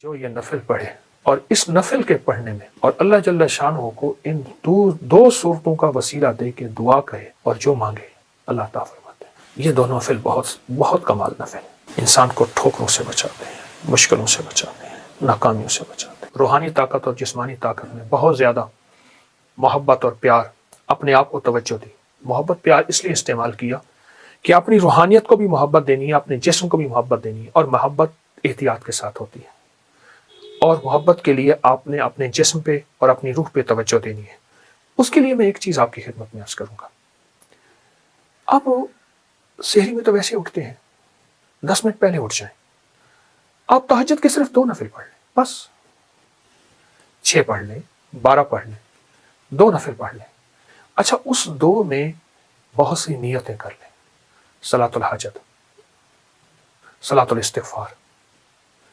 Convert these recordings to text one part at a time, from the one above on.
جو یہ نفل پڑھے اور اس نفل کے پڑھنے میں اور اللہ جل شانہ کو ان دو صورتوں کا وسیلہ دے کے دعا کہے اور جو مانگے اللہ تعالیٰ فرماتے ہیں یہ دونوں نفل بہت کمال نفل ہیں، انسان کو ٹھوکروں سے بچاتے ہیں، مشکلوں سے بچاتے ہیں، ناکامیوں سے بچاتے ہیں۔ روحانی طاقت اور جسمانی طاقت میں بہت زیادہ محبت اور پیار، اپنے آپ کو توجہ دی۔ محبت پیار اس لیے استعمال کیا کہ اپنی روحانیت کو بھی محبت دینی ہے، اپنے جسم کو بھی محبت دینی ہے، اور محبت احتیاط کے ساتھ ہوتی ہے، اور محبت کے لیے آپ نے اپنے جسم پہ اور اپنی روح پہ توجہ دینی ہے۔ اس کے لیے میں ایک چیز آپ کی خدمت میں عرض کروں گا۔ آپ سحری میں تو ویسے اٹھتے ہیں، 10 منٹ پہلے اٹھ جائیں، آپ تہجد کے صرف 2 نفل پڑھ لیں، بس 6 پڑھ لیں، 12 پڑھ لیں، 2 نفل پڑھ لیں۔ اچھا، اس 2 میں بہت سی نیتیں کر لیں، صلاۃ الحاجت، صلاۃ الاستغفار،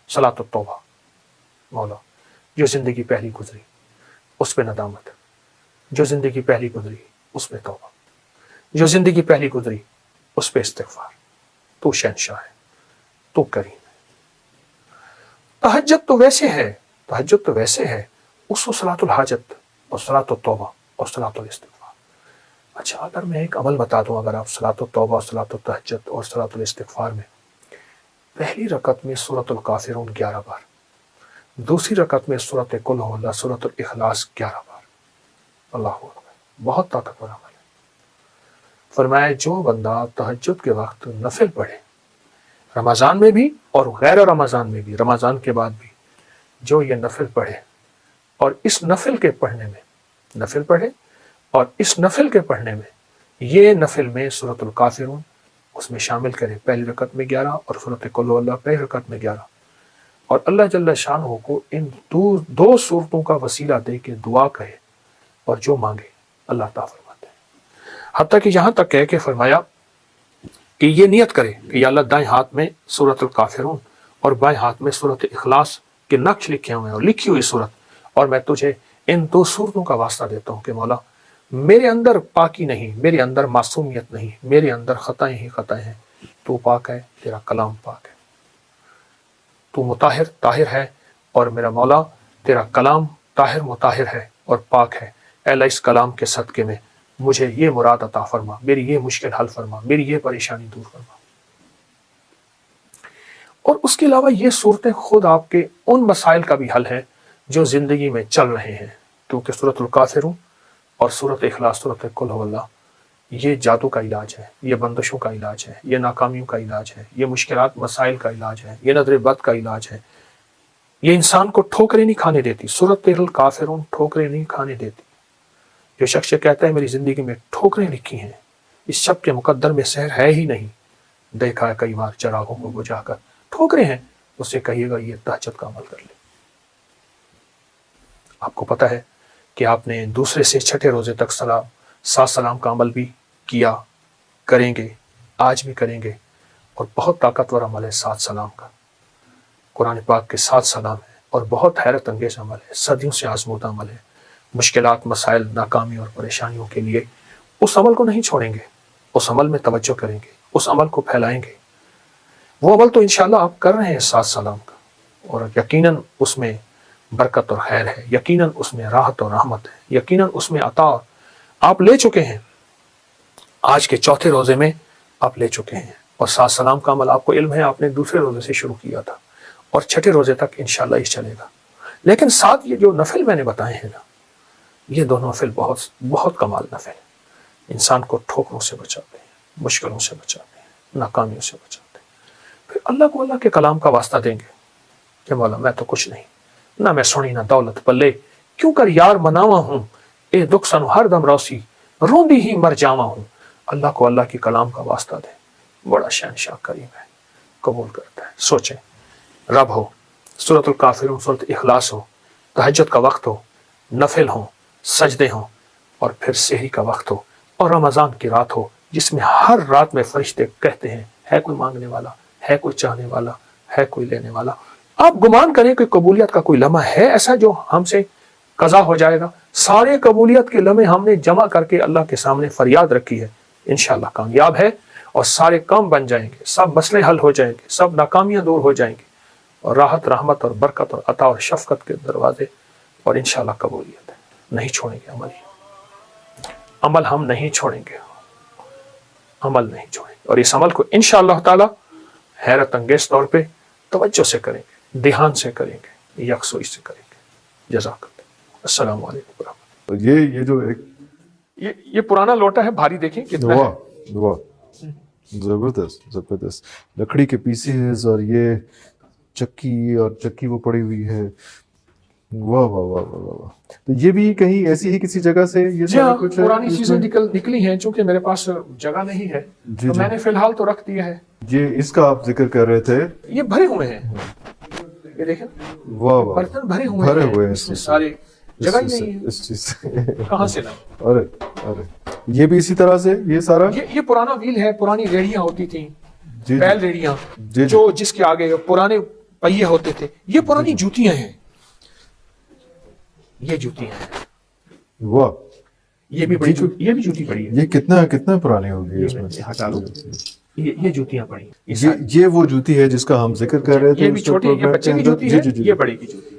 صلاۃ التوبہ۔ مولا جو زندگی پہلی گزری اس پہ ندامت، جو زندگی پہلی گزری اس پہ توبہ، جو زندگی پہلی گزری اس پہ استغفار۔ تو شہنشاہ ہے، تو کریم ہے۔ تہجد تو ویسے ہے، اس کو صلاۃ الحاجت اور صلاۃ التوبہ اور صلاۃ الاستغفار۔ اچھا، اگر میں ایک عمل بتا دوں، اگر آپ صلاۃ التوبہ اور صلاۃ التہجد اور صلاۃ الاستغفار میں پہلی رکعت میں سورۃ الکافرون 11 بار، دوسری رکعت میں سورۃ قل ہو اللہ، سورۃ الاخلاص 11 بار، اللہ اکبر، بہت طاقتور عمل ہے۔ فرمایا جو بندہ تہجد کے وقت نفل پڑھے، رمضان میں بھی اور غیر رمضان میں بھی، رمضان کے بعد بھی، جو یہ نفل پڑھے اور اس نفل کے پڑھنے میں، نفل پڑھے اور اس نفل کے پڑھنے میں، یہ نفل میں سورۃ الکافرون اس میں شامل کرے، پہلی رکعت میں 11 اور سورۃ قل ہو اللہ پہلی رکعت میں 11، اور اللہ جل شانہ کو ان دو صورتوں کا وسیلہ دے کے دعا کہے اور جو مانگے اللہ تعالیٰ فرماتے ہیں۔ حتیٰ کہ یہاں تک کہہ کے فرمایا کہ یہ نیت کرے کہ یا اللہ دائیں ہاتھ میں سورۃ الکافرون اور بائیں ہاتھ میں سورۃ اخلاص کے نقش لکھے ہوئے ہیں اور لکھی ہوئی صورت، اور میں تجھے ان 2 صورتوں کا واسطہ دیتا ہوں کہ مولا میرے اندر پاکی نہیں، میرے اندر معصومیت نہیں، میرے اندر خطائیں ہی خطائیں ہیں، تو پاک ہے، تیرا کلام پاک ہے، تو مطہر طاہر ہے، اور میرا مولا تیرا کلام طاہر مطہر ہے اور پاک ہے۔ اے اللہ اس کلام کے صدقے میں مجھے یہ مراد عطا فرما، میری یہ مشکل حل فرما، میری یہ پریشانی دور فرما۔ اور اس کے علاوہ یہ صورتیں خود آپ کے ان مسائل کا بھی حل ہے جو زندگی میں چل رہے ہیں، کیونکہ سورۃ الکافرون اور سورۃ اخلاص، سورۃ قل ہو اللہ، یہ جادو کا علاج ہے، یہ بندشوں کا علاج ہے، یہ ناکامیوں کا علاج ہے، یہ مشکلات مسائل کا علاج ہے، یہ نظر بد کا علاج ہے، یہ انسان کو ٹھوکریں نہیں کھانے دیتی۔ سورۃ الکافرون ٹھوکریں نہیں کھانے دیتی۔ جو شخص کہتا ہے میری زندگی میں ٹھوکریں لکھی ہیں، اس شب کے مقدر میں سحر ہے ہی نہیں، دیکھا ہے کئی بار چراغوں کو بجھا کر، ٹھوکریں ہیں، اس سے کہیے گا یہ تہجد کا عمل کر لے۔ آپ کو پتہ ہے کہ آپ نے دوسرے سے چھٹے روزے تک 7 سلام کا عمل بھی کیا، کریں گے، آج بھی کریں گے، اور بہت طاقتور عمل ہے 7 سلام کا۔ قرآن پاک کے 7 سلام ہیں اور بہت حیرت انگیز عمل ہے، صدیوں سے آزمودہ عمل ہے۔ مشکلات، مسائل، ناکامی اور پریشانیوں کے لیے اس عمل کو نہیں چھوڑیں گے، اس عمل میں توجہ کریں گے، اس عمل کو پھیلائیں گے۔ وہ عمل تو انشاءاللہ آپ کر رہے ہیں 7 سلام کا، اور یقیناً اس میں برکت اور خیر ہے، یقیناً اس میں راحت اور رحمت ہے، یقیناً اس میں عطا آپ لے چکے ہیں۔ آج کے 4تھے روزے میں آپ لے چکے ہیں، اور 7 سلام کا عمل آپ کو علم ہے آپ نے دوسرے روزے سے شروع کیا تھا، اور چھٹے روزے تک انشاءاللہ یہ چلے گا۔ لیکن ساتھ یہ جو نفل میں نے بتائے ہیں نا، یہ دونوں نفل بہت کمال نفل ہیں، انسان کو ٹھوکروں سے بچاتے ہیں، مشکلوں سے بچاتے ہیں، ناکامیوں سے بچاتے ہیں۔ پھر اللہ کو اللہ کے کلام کا واسطہ دیں گے کہ مولا میں تو کچھ نہیں، نہ میں سونی نہ دولت پلے، کیوں کر یار مناوا ہوں، اے دکھ سن ہر دم روسی، روندی ہی مر جاوا ہوں۔ اللہ کو اللہ کی کلام کا واسطہ دیں، بڑا شہنشاہ کریم ہے، قبول کرتا ہے۔ سوچیں، رب ہو، سورۃ الکافرون، سورۃ اخلاص ہو، تہجد کا وقت ہو، نفل ہوں، سجدے ہوں، اور پھر سحری کا وقت ہو، اور رمضان کی رات ہو، جس میں ہر رات میں فرشتے کہتے ہیں ہے کوئی مانگنے والا، ہے کوئی چاہنے والا، ہے کوئی لینے والا۔ آپ گمان کریں کہ قبولیت کا کوئی لمحہ ہے ایسا جو ہم سے قضا ہو جائے گا؟ سارے قبولیت کے لمحے ہم نے جمع کر کے اللہ کے سامنے فریاد رکھی ہے، انشاءاللہ کامیاب ہے، اور سارے کام بن جائیں گے، سب مسئلے حل ہو جائیں گے، سب ناکامیاں دور ہو جائیں گے، اور راحت رحمت اور برکت اور عطا اور شفقت کے دروازے اور انشاءاللہ قبولیت ہے. نہیں چھوڑیں گے عمل ہم نہیں چھوڑیں گے, عمل نہیں چھوڑیں گے, اور اس عمل کو انشاءاللہ تعالی حیرت انگیز طور پہ توجہ سے کریں گے, دھیان سے کریں گے, یکسوئی سے کریں گے. جزاک اللہ. السلام علیکم ورحمۃ اللہ. یہ جو ایک یہ پرانا لوٹا ہے, بھاری دیکھیں کتنا ہے. واہ زبردست زبردست, لکڑی کے پیسز اور یہ چکی اور چکی وہ پڑی ہوئی ہے. واہ واہ واہ واہ واہ. تو یہ بھی کہیں ایسی ہی کسی جگہ سے یہ جی ہاں, کچھ پرانی چیزیں نکلی ہیں, چونکہ میرے پاس جگہ نہیں ہے تو میں نے فی الحال تو رکھ دیا ہے. یہ اس کا آپ ذکر کر رہے تھے, یہ بھرے ہوئے ہیں, یہ دیکھیں واہ واہ, برتن بھرے ہوئے ہیں اس میں سارے, جگہ ہی نہیں ہے اس چیز سے کہاں سے لائیں. ارے ارے, یہ بھی اسی طرح سے یہ سارا یہ پرانا ویل ہے, پرانی ریڑیاں ہوتی تھیں, بیل ریڑیاں جی جو جس کے آگے پرانے پہیے ہوتے تھے. یہ پرانی جوتیاں ہیں, یہ جوتیاں ہیں. واہ, یہ بھی جوتی پڑی ہے. یہ کتنا پرانی ہوگی اس میں. یہ جوتیاں پڑی ہیں. یہ وہ جوتی ہے جس کا ہم ذکر کر رہے تھے. یہ بھی چھوٹی, یہ بچے کی جوتی ہے, یہ بڑے کی جوتی ہے.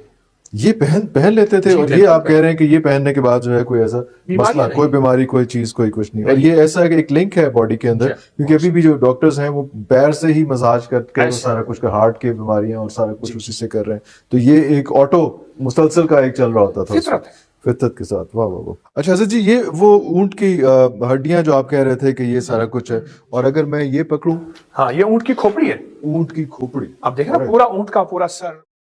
یہ پہن لیتے تھے, اور یہ آپ کہہ رہے ہیں کہ یہ پہننے کے بعد جو ہے کوئی ایسا مسئلہ, کوئی بیماری, کوئی چیز, کوئی کچھ نہیں. اور یہ ایسا ہے کہ ایک لنک ہے باڈی کے اندر, کیونکہ ابھی بھی جو ڈاکٹرز ہیں وہ پیر سے ہی مساج کر کے سارا کچھ, ہارٹ کی بیماریاں اور سارا کچھ اسی سے کر رہے ہیں. تو یہ ایک آٹو مسلسل کا ایک چل رہا ہوتا تھا فطرت کے ساتھ. واہ واہ واہ. اچھا حضرت جی, یہ وہ اونٹ کی ہڈیاں جو آپ کہہ رہے تھے کہ یہ سارا کچھ ہے, اور اگر میں یہ پکڑوں, ہاں یہ اونٹ کی کھوپڑی ہے. اونٹ کی کھوپڑی, آپ دیکھیں نا پورا اونٹ کا پورا سر